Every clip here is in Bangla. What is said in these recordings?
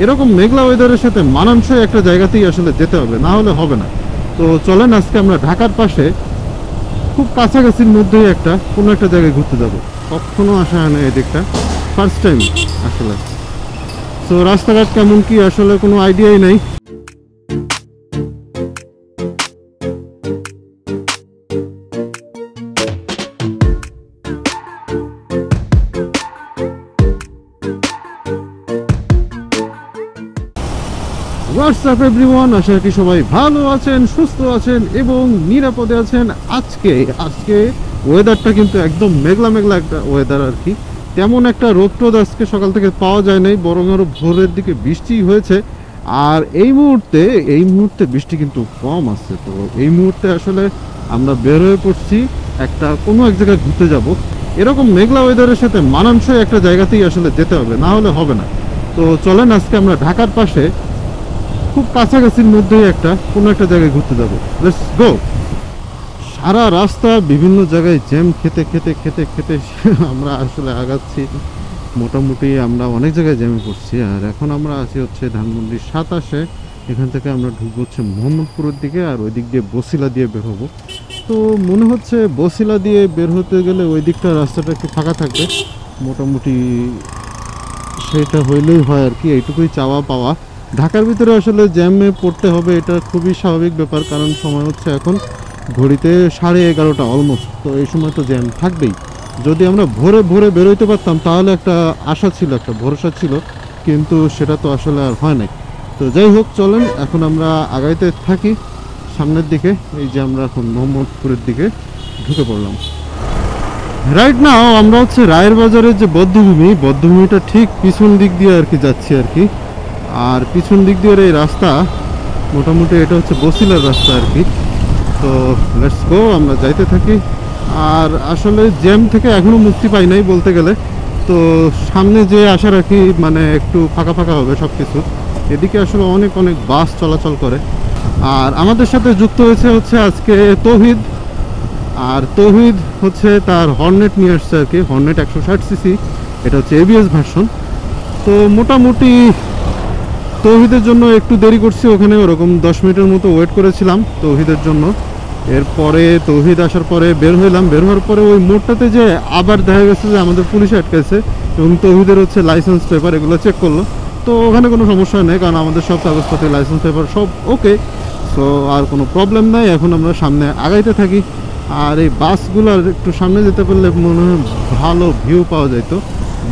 এরকম মেঘলা ওয়েদারের সাথে মানানসই একটা জায়গাতেই আসলে যেতে হবে, না হলে হবে না। তো চলেন আজকে আমরা ঢাকার পাশে খুব কাছাকাছির মধ্যেই কোনো একটা জায়গায় ঘুরতে যাব। কখনো আসা হয় না এদিকটা, ফার্স্ট টাইম আসলে। তো রাস্তাঘাট কেমন কি আসলে কোনো আইডিয়াই নাই। হোয়াটসঅ্যাপ এভরিওয়ান, আশা করি সবাই ভালো আছেন, সুস্থ আছেন এবং নিরাপদে আছেন। আজকে ওয়েদারটা কিন্তু একদম মেঘলা মেঘলা একটা ওয়েদার আর কি। তেমন একটা রোদ টোদ আজকে সকাল থেকে পাওয়া যায় নাই, বরং আরো ভোরের দিকে বৃষ্টি হয়েছে। আর এই মুহূর্তে বৃষ্টি কিন্তু কম আছে। তো এই মুহূর্তে আসলে আমরা বের হয়ে পড়ছি কোনো এক জায়গায় ঘুরতে যাব। এরকম মেঘলা ওয়েদারের সাথে মানানসই একটা জায়গাতেই আসলে যেতে হবে, না হলে হবে না। তো চলেন আজকে আমরা ঢাকার পাশে খুব কাছাকাছির মধ্যেই কোনো একটা জায়গায় ঘুরতে যাবো। Let's go. সারা রাস্তা বিভিন্ন জায়গায় জ্যাম খেতে খেতে খেতে খেতে আমরা আসলে আগাচ্ছি। মোটামুটি আমরা অনেক জায়গায় জ্যামে পড়ছি। আর এখন আমরা আছি হচ্ছে ধানমন্ডির 27-এ। এখান থেকে আমরা ঢুকবো হচ্ছে মোহাম্মদপুরের দিকে, আর ওই দিক দিয়ে বসিলা দিয়ে বের হবো। তো মনে হচ্ছে বসিলা দিয়ে বের হতে গেলে ওই দিকটা রাস্তাটা একটু ফাঁকা থাকবে মোটামুটি। সেটা হইলেই হয় আর কি, এইটুকুই চাওয়া পাওয়া। ঢাকার ভিতরে আসলে জ্যামে পড়তে হবে, এটা খুবই স্বাভাবিক ব্যাপার, কারণ সময় হচ্ছে এখন ঘড়িতে 11:30 অলমোস্ট। তো এই সময় তো জ্যাম থাকবেই। যদি আমরা ভোরে ভোরে বেরোইতে পারতাম তাহলে একটা আশা ছিল, একটা ভরসা ছিল, কিন্তু সেটা তো আসলে আর হয় নাই। তো যাই হোক, চলেন এখন আমরা আগাইতে থাকি সামনের দিকে। এই যে আমরা এখন মোহাম্মদপুরের দিকে ঢুকে পড়লাম। রাইট নাও আমরা হচ্ছে রায়ের বাজারের যে বদ্ধভূমিটা ঠিক পিছন দিক দিয়ে আর কি যাচ্ছি আর কি। আর পিছন দিক দিয়ে এই রাস্তা, মোটামুটি এটা হচ্ছে বসিলার রাস্তা আর কি। তো লেটস গো, আমরা যাইতে থাকি। আর আসলে জ্যাম থেকে এখনো মুক্তি পাই নাই বলতে গেলে। তো সামনে যে আশা রাখি, মানে একটু ফাঁকা ফাঁকা হবে সব কিছু। এদিকে আসলে অনেক অনেক বাস চলাচল করে। আর আমাদের সাথে যুক্ত হচ্ছে আজকে তৌহিদ। আর তৌহিদ হচ্ছে তার হর্নেট নিয়ে আসছে আর কি, হর্নেট 160cc। এটা হচ্ছে এবিএস ভার্সন। তো মোটামুটি তৌহিদের জন্য একটু দেরি করছি, ওখানে ওরকম 10 মিনিটের মতো ওয়েট করেছিলাম তৌহিদের জন্য। এরপরে তৌহিদ আসার পরে বের হওয়ার পরে ওই মোড়টাতে যে আবার দেখা গেছে যে আমাদের পুলিশে আটকাইছে এবং তৌহিদের হচ্ছে লাইসেন্স পেপার এগুলো চেক করলো। তো ওখানে কোনো সমস্যা নেই, কারণ আমাদের সব কাগজপত্র, লাইসেন্স পেপার সব ওকে। সো আর কোনো প্রবলেম নাই। এখন আমরা সামনে আগাইতে থাকি। আর এই বাসগুলোর একটু সামনে যেতে পারলে মনে হয় ভালো ভিউ পাওয়া যেত।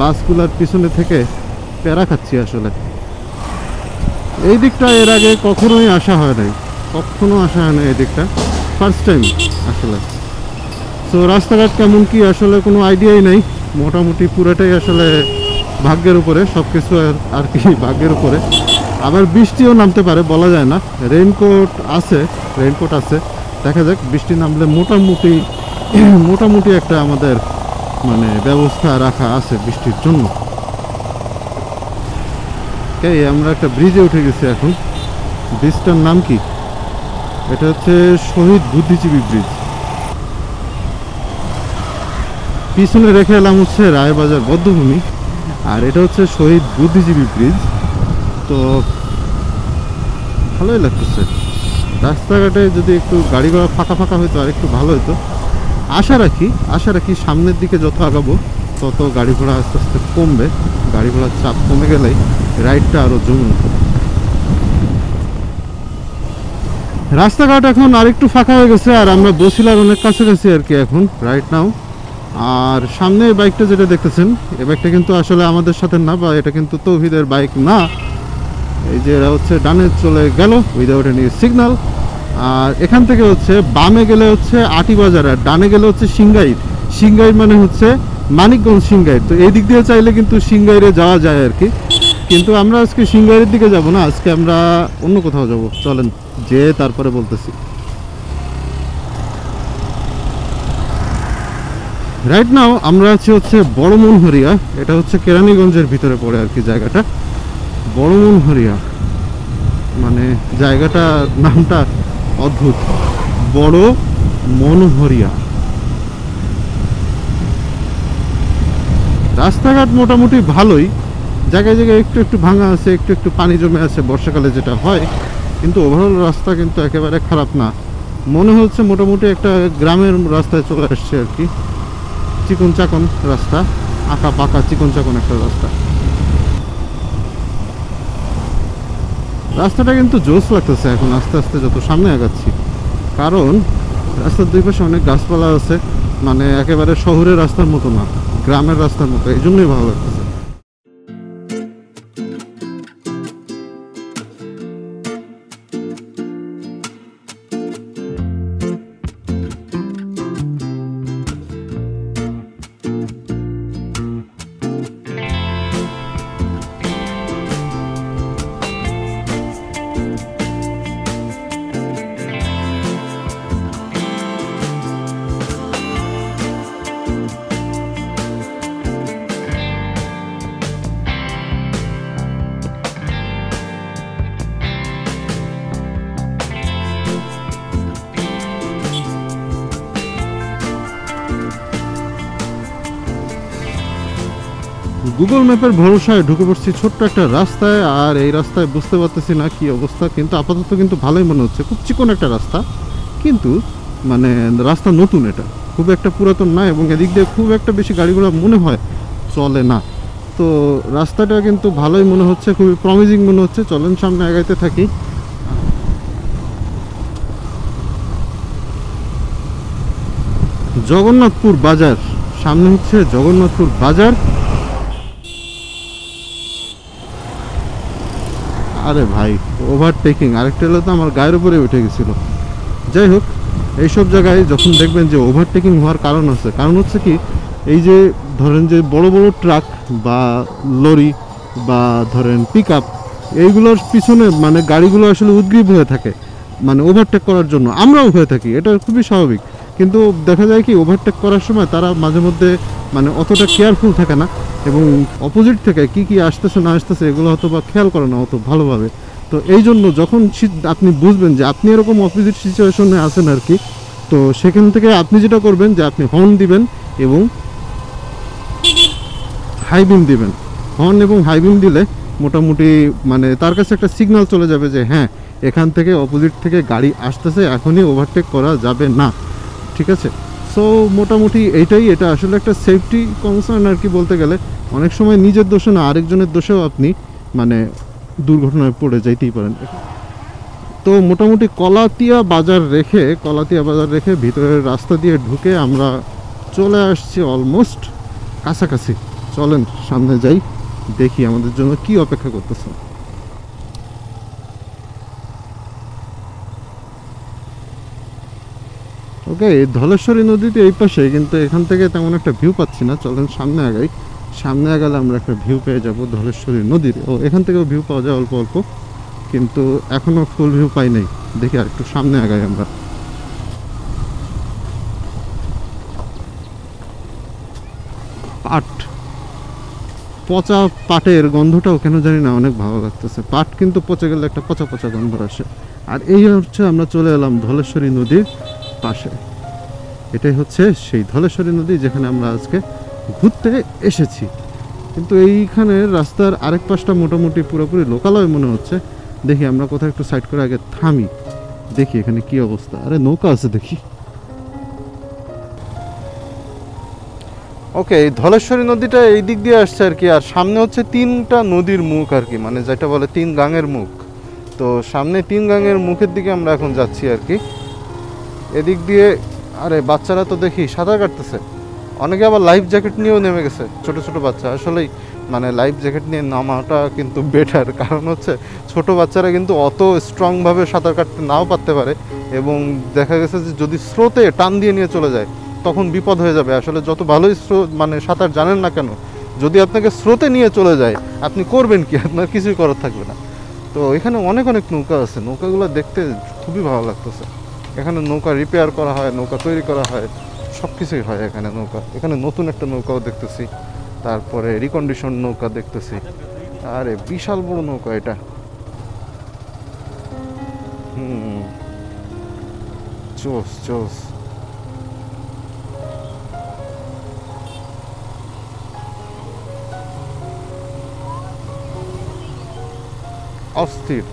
বাসগুলোর পিছনে থেকে প্যারা খাচ্ছি আসলে। এই দিকটা এর আগে কখনোই আসা হয় নাই, এই দিকটা ফার্স্ট টাইম আসলে। তো রাস্তাঘাট কেমন কি আসলে কোনো আইডিয়াই নেই। মোটামুটি পুরোটাই আসলে ভাগ্যের উপরে, সব কিছু আর কি ভাগ্যের উপরে। আবার বৃষ্টিও নামতে পারে, বলা যায় না। রেইনকোট আছে, দেখা যাক। বৃষ্টি নামলে মোটামুটি একটা আমাদের মানে ব্যবস্থা রাখা আছে বৃষ্টির জন্য। আমরা একটা ব্রিজে উঠে গেছি এখন। ব্রিজটার নাম কি? এটা হচ্ছে শহীদ বুদ্ধিজীবী ব্রিজ। পিছনে রেখে এলাম হচ্ছে রায়বাজার বদ্ধভূমি, আর এটা হচ্ছে শহীদ বুদ্ধিজীবী ব্রিজ। তো ভালোই লাগতেছে। রাস্তাঘাটে যদি একটু গাড়ি ঘোড়া ফাঁকা ফাঁকা হইতো আর একটু ভালো হতো। আশা রাখি সামনের দিকে যত আগাবো তত গাড়ি ঘোড়া আস্তে আস্তে কমবে। গাড়ি ঘোড়ার চাপ কমে গেলেই রাইডটা আরো জমবে। রাস্তাঘাট এখন আরেকটু ফাঁকা হয়ে গেছে, আর আমরা বসিলার অনেক কাছাকাছি আর কি এখন রাইট নাও। আর সামনে বাইকটা যেটা দেখতেছেন, এই বাইকটা কিন্তু আসলে আমাদের সাথে না, বা এটা কিন্তু তৌহিদের বাইক না। এই যে এরা হচ্ছে ডানে চলে গেল উইদাউট এনি সিগন্যাল। আর এখান থেকে হচ্ছে বামে গেলে হচ্ছে আটিবাজার, আর ডানে গেলে হচ্ছে সিংগাইর মানে হচ্ছে মানিকগঞ্জ সিংগাইর। তো এই দিক দিয়ে চাইলে কিন্তু সিংগাইরে যাওয়া যায় আর কি, কিন্তু আমরা আজকে সিংগাইরের দিকে যাব না, আজকে আমরা অন্য কোথাও যাব। চলেন যে তারপরে বলতেছি। রাইট নাও আমরা আছি হচ্ছে বড়মনহরিয়া। এটা হচ্ছে কেরানীগঞ্জের ভিতরে পড়ে আর কি জায়গাটা, বড়মনহরিয়া। মানে জায়গাটা নামটা অদ্ভুত, বড়মনহরিয়া। রাস্তাঘাট মোটামুটি ভালোই, জায়গায় জায়গায় একটু একটু ভাঙা আছে, একটু একটু পানি জমে আছে বর্ষাকালে যেটা হয়, কিন্তু ওভারঅল রাস্তা কিন্তু একেবারে খারাপ না। মনে হচ্ছে মোটামুটি একটা গ্রামের রাস্তায় চলে আসছে আর কি। চিকন চাকন রাস্তা, আঁকা পাকা চিকন চাকন একটা রাস্তা। রাস্তাটা কিন্তু জোস লাগতেছে এখন আস্তে আস্তে যত সামনে আগাচ্ছি, কারণ রাস্তার দুই পাশে অনেক গাছপালা আছে, মানে একেবারে শহরের রাস্তার মতো না, গ্রামের রাস্তার মতো, এই জন্যই ভালো লাগতেছে। গুগল ম্যাপের ভরসায় ঢুকে পড়ছি ছোট্ট একটা রাস্তায়, আর এই রাস্তায় বুঝতে পারতেছি না কি অবস্থা, কিন্তু আপাতত কিন্তু ভালোই মনে হচ্ছে। খুব চিকন একটা রাস্তা, কিন্তু মানে রাস্তা নতুন, এটা খুব একটা পুরাতন না, এবং এদিক দিয়ে খুব একটা বেশি গাড়িগুলো মনে হয় চলে না। তো রাস্তাটা কিন্তু ভালোই মনে হচ্ছে, খুবই প্রমিজিং মনে হচ্ছে। চলেন সামনে আগাইতে থাকি। জগন্নাথপুর বাজার, সামনে হচ্ছে জগন্নাথপুর বাজার। আরে ভাই, ওভারটেকিং আরেকটা হলে তো আমার গায়ের উপরে উঠে গেছিল। যাই হোক, এইসব জায়গায় যখন দেখবেন যে ওভারটেকিং হওয়ার কারণ আছে, কারণ হচ্ছে কি, এই যে ধরেন যে বড় বড় ট্রাক বা লরি বা ধরেন পিক আপ, এইগুলোর পিছনে মানে গাড়িগুলো আসলে উদ্গ্রীব হয়ে থাকে, মানে ওভারটেক করার জন্য। আমরাও হয়ে থাকি, এটা খুবই স্বাভাবিক। কিন্তু দেখা যায় কি, ওভারটেক করার সময় তারা মাঝে মধ্যে মানে অতটা কেয়ারফুল থাকে না, এবং অপোজিট থেকে কি কি আসতেছে না আসতেছে এগুলো হয়তো বা খেয়াল করে না অত ভালোভাবে। তো এই জন্য যখন আপনি বুঝবেন যে আপনি এরকম অপোজিট সিচুয়েশনে আছেন আর কি, তো সেখান থেকে আপনি যেটা করবেন যে আপনি হর্ন দিবেন এবং হাই বিম দিবেন। হর্ন এবং হাই বিম দিলে মোটামুটি মানে তার কাছে একটা সিগন্যাল চলে যাবে যে হ্যাঁ, এখান থেকে অপোজিট থেকে গাড়ি আসতেছে, এখনই ওভারটেক করা যাবে না। ঠিক আছে, সো মোটামুটি এইটাই, এটা আসলে একটা সেফটি কনসার্ন আর কি বলতে গেলে। অনেক সময় নিজের দোষে না, আরেকজনের দোষেও আপনি মানে দুর্ঘটনায় পড়ে যাইতেই পারেন। তো মোটামুটি কলাতিয়া বাজার রেখে ভিতরের রাস্তা দিয়ে ঢুকে আমরা চলে আসছি অলমোস্ট কাছাকাছি। চলেন সামনে যাই, দেখি আমাদের জন্য কি অপেক্ষা করতেছে। ওকে, ধলেশ্বরী নদীতে এই পাশে, কিন্তু এখান থেকে তেমন একটা ভিউ পাচ্ছি না। চলেন সামনে আগাই, সামনে আগালে আমরা একটা ভিউ পেয়ে যাব ধলেশ্বরী নদীর। ও এখান থেকেও ভিউ পাওয়া যায় অল্প অল্প, কিন্তু এখনও ফুল ভিউ পাই নাই। দেখি আর একটু সামনে আগাই আমরা। পাট, পচা পাটের গন্ধটাও কেন জানি না অনেক ভালো লাগতেছে। পাট কিন্তু পচে গেলে একটা পচা পচা গন্ধ আসে। আর এই হচ্ছে আমরা চলে এলাম ধলেশ্বরী নদীর পাশে। এটাই হচ্ছে সেই ধলেশ্বরী নদী যেখানে আমরা আজকে ঘুরতে এসেছি। কিন্তু এইখানে রাস্তার আরেক পাশটা মোটামুটি পুরোপুরি লোকালয় মনে হচ্ছে। দেখি আমরা কোথাও একটু সাইড করে আগে থামি, দেখি এখানে কি অবস্থা। আরে নৌকা আছে দেখি। ওকে, এই ধলেশ্বরী নদীটা এই দিক দিয়ে আসছে আর কি, আর সামনে হচ্ছে তিনটা নদীর মুখ আর কি, মানে যেটা বলে তিন গাঙের মুখ। তো সামনে তিন গাঙের মুখের দিকে আমরা এখন যাচ্ছি আর কি, এদিক দিয়ে। আরে বাচ্চারা তো দেখি সাঁতার কাটতেছে, অনেকে আবার লাইফ জ্যাকেট নিয়েও নেমে গেছে, ছোট ছোট বাচ্চা। আসলেই মানে লাইফ জ্যাকেট নিয়ে নামাটা কিন্তু বেটার, কারণ হচ্ছে ছোট বাচ্চারা কিন্তু অত স্ট্রংভাবে সাঁতার কাটতে নাও পারতে পারে, এবং দেখা গেছে যে যদি স্রোতে টান দিয়ে নিয়ে চলে যায় তখন বিপদ হয়ে যাবে। আসলে যত ভালোই স্রোত মানে সাঁতার জানেন না কেন, যদি আপনাকে স্রোতে নিয়ে চলে যায় আপনি করবেন কি, আপনার কিছুই করার থাকবে না। তো এখানে অনেক অনেক নৌকা আছে, নৌকাগুলো দেখতে খুবই ভালো লাগতেছে। এখানে নৌকা রিপেয়ার করা হয়, নৌকা তৈরি করা হয়, সব কিছুই হয় এখানে। নৌকা, এখানে নতুন একটা নৌকাও দেখতেছি, তারপরে রিকন্ডিশন নৌকা দেখতেছি। আরে বিশাল বড় নৌকা এটা। জোস জোস। অস্থির।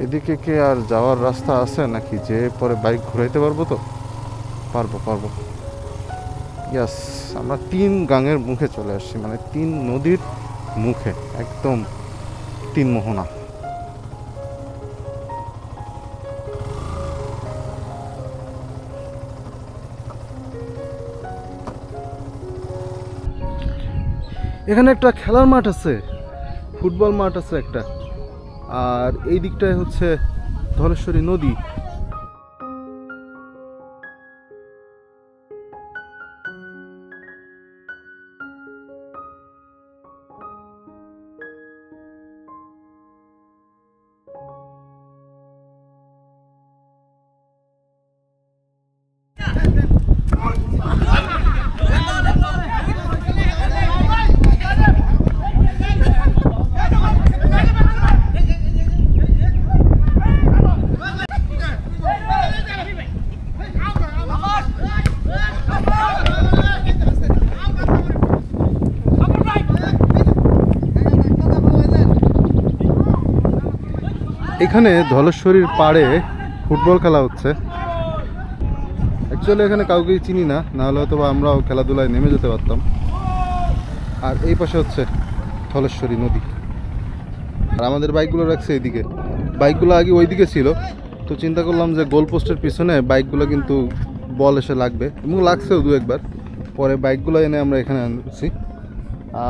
এদিকে কি আর যাওয়ার রাস্তা আছে নাকি? যে পরে বাইক ঘুরাইতে পারবো? তো পারবো। ইয়াস, আমরা 3 গাঙের মুখে চলে আসছি, মানে 3 নদীর মুখে, একদম 3 মোহনা। এখানে একটা খেলার মাঠ আছে, ফুটবল মাঠ আছে একটা, আর এই দিকটায় হচ্ছে ধলেশ্বরী নদী। এখানে ধলেশ্বরীর পাড়ে ফুটবল খেলা হচ্ছে। অ্যাকচুয়ালি এখানে কাউকেই চিনি না, নাহলে হয়তো আমরাও খেলাধুলায় নেমে যেতে পারতাম। আর এই পাশে হচ্ছে ধলেশ্বরী নদী, আর আমাদের বাইকগুলো রাখছে এইদিকে। বাইকগুলো আগে ওইদিকে ছিল, তো চিন্তা করলাম যে গোল পোস্টের পিছনে বাইকগুলো কিন্তু বল এসে লাগবে, এবং লাগছেও 2-1 বার। পরে বাইকগুলো এনে আমরা এখানে আনছি।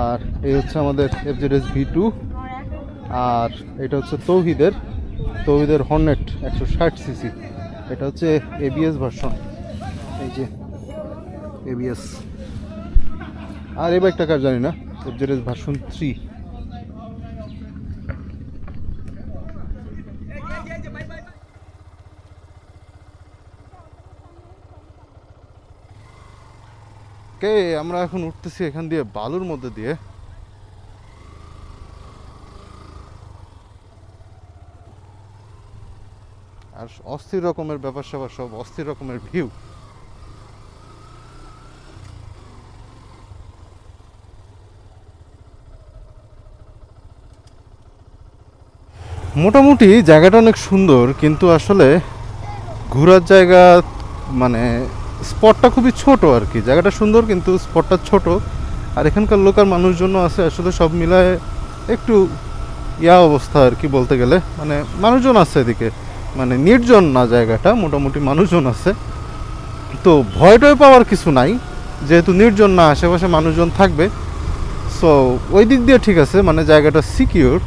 আর এই হচ্ছে আমাদের FZS V2, আর এটা হচ্ছে তৌহিদের হর্নেট 160cc। এটা হচ্ছে ABS ভার্সন, এই যে ABS। আর এই বাইকটা কার জানি না, FZS ভার্সন 3। আমরা এখন উঠতেছি এখান দিয়ে বালুর মধ্যে দিয়ে। আর অস্থির রকমের ব্যাপার স্যাপার, সব অস্থির রকমের ভিউ। মোটামুটি জায়গাটা অনেক সুন্দর, কিন্তু আসলে ঘোরার জায়গা, মানে স্পটটা খুবই ছোট আর কি। জায়গাটা সুন্দর কিন্তু স্পটটা ছোট, আর এখানকার লোকাল মানুষজন আছে আসলে সব মিলায় একটু অবস্থা আর কি বলতে গেলে। মানে মানুষজন আছে এদিকে, মানে নির্জন না জায়গাটা, মোটামুটি মানুষজন আছে। তো ভয়টয় পাওয়ার কিছু নাই, যেহেতু নির্জন না, আশেপাশে মানুষজন থাকবে। সো ওই দিক দিয়ে ঠিক আছে, মানে জায়গাটা সিকিউর।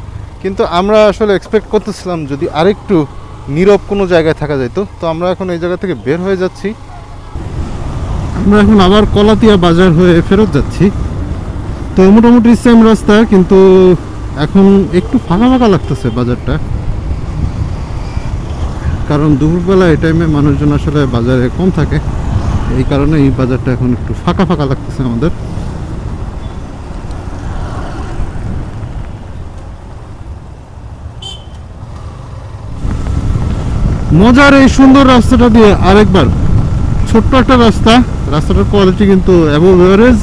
কিন্তু আমরা আসলে এক্সপেক্ট করতেছিলাম যদি আরেকটু নীরব কোনো জায়গায় থাকা যেত। তো আমরা এখন এই জায়গা থেকে বের হয়ে যাচ্ছি। আমরা এখন আবার কলাতিয়া বাজার হয়ে ফেরত যাচ্ছি। তো মোটামুটি সেম রাস্তা, কিন্তু এখন একটু ফাঁকা ফাঁকা লাগতেছে বাজারটা, কারণ দুপুরবেলা এই টাইমে মানুষজন আসলে বাজারে কম থাকে। এই কারণে এই বাজারটা এখন একটু ফাঁকা ফাঁকা লাগতেছে আমাদের। মজার এই সুন্দর রাস্তাটা দিয়ে আরেকবার, ছোট্ট একটা রাস্তাটার কোয়ালিটি কিন্তু অ্যাবভ এভারেজ,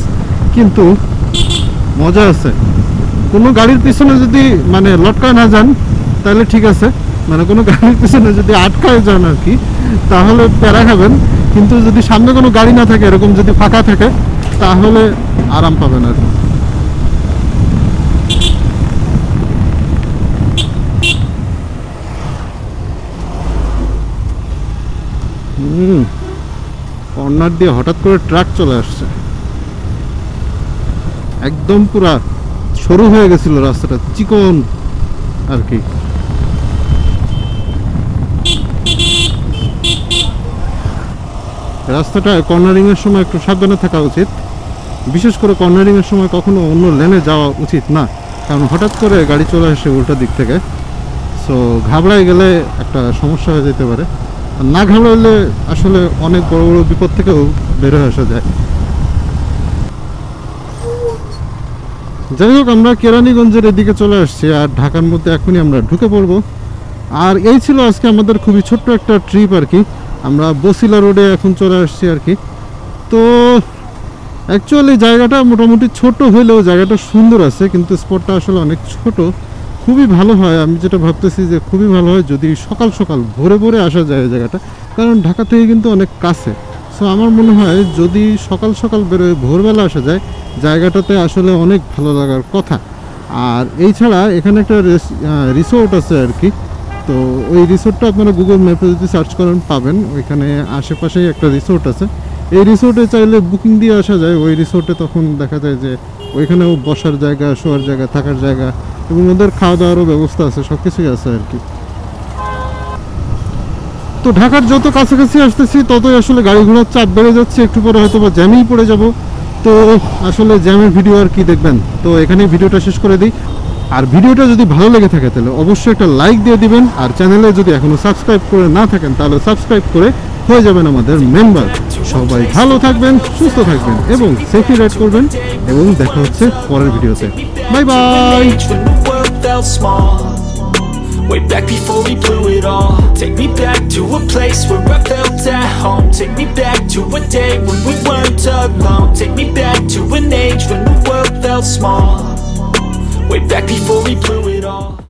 কিন্তু মজা আছে। কোনো গাড়ির পিছনে যদি মানে লটকায় না যান তাহলে ঠিক আছে, মানে কোনো গাড়ির পিছনে যদি আটকায় যান আর কি, তাহলে প্যারা খাবেন। কিন্তু যদি সামনে কোনো গাড়ি না থাকে, এরকম যদি ফাঁকা থাকে, তাহলে আরাম পাবেন আর কি। কর্নার দিয়ে হঠাৎ করে ট্রাক চলে আসছে, একদম পুরা সরু হয়ে গেছিল রাস্তাটা, চিকন আর কি। রাস্তাটা কর্নারিং এর সময় একটু সাবধানে থাকা উচিত, বিশেষ করে কর্নারিং এর সময় কখনো অন্য লেনে যাওয়া উচিত না, কারণ হঠাৎ করে গাড়ি চলে আসে উল্টো দিক থেকে। সো ঘাবড়ায় গেলে একটা সমস্যা হয়ে যেতে পারে, আর না ঘাবড়ালে আসলে অনেক বড় বড় বিপদ থেকেও বের হয়ে আসা যায়। যাই হোক, আমরা কেরানীগঞ্জের এদিকে চলে আসছি, আর ঢাকার মধ্যে এখনই আমরা ঢুকে পড়বো। আর এই ছিল আজকে আমাদের খুবই ছোট্ট একটা ট্রিপ আর কি। আমরা বসিলা রোডে এখন চলে আসছি আর কি। তো অ্যাকচুয়ালি জায়গাটা মোটামুটি ছোট হলেও জায়গাটা সুন্দর আছে, কিন্তু স্পটটা আসলে অনেক ছোট। খুবই ভালো হয়, আমি যেটা ভাবতেছি যে খুবই ভালো হয় যদি সকাল সকাল ভোরে ভোরে আসা যায় জায়গাটা, কারণ ঢাকা থেকে কিন্তু অনেক কাছে। সো আমার মনে হয় যদি সকাল সকাল বেরোয় ভোরবেলা আসা যায়, জায়গাটাতে আসলে অনেক ভালো লাগার কথা। আর এই ছাড়া এখানে একটা রিসোর্ট আছে আর কি। তো ওই রিসোর্টটা আপনারা গুগল ম্যাপে যদি সার্চ করেন পাবেন, ওইখানে আশেপাশেই একটা রিসোর্ট আছে। এই রিসোর্টে চাইলে বুকিং দিয়ে আসা যায়। ওই রিসোর্টে তখন দেখা যায় যে ওইখানেও বসার জায়গা, শোয়ার জায়গা, থাকার জায়গা এবং ওদের খাওয়া দাওয়ারও ব্যবস্থা আছে, সব কিছুই আছে আর কি। তো ঢাকার যত কাছাকাছি আসতেছি ততই আসলে গাড়ি ঘোড়ার চাপ বেড়ে যাচ্ছে, একটু পরে হয়তো বা জ্যামেই পড়ে যাব। তো আসলে জ্যামের ভিডিও আর কি দেখবেন, তো এখানেই ভিডিওটা শেষ করে দিই। আর ভিডিওটা যদি ভালো লেগে থাকে তাহলে অবশ্যই একটা লাইক দিয়ে দিবেন, আর চ্যানেলে যদি এখনো সাবস্ক্রাইব করে না থাকেন তাহলে সাবস্ক্রাইব করে হয়ে যাবেন আমাদের মেম্বার। সবাই ভালো থাকবেন, সুস্থ থাকবেন এবং সেফলি রাইড করবেন, এবং দেখা হচ্ছে পরের ভিডিওতে। Bye bye. Way back before we blew it all. Take me back to a place where I felt at home. Take me back to a day when we weren't alone. Take me back to an age when the world felt small. Way back before we blew it all.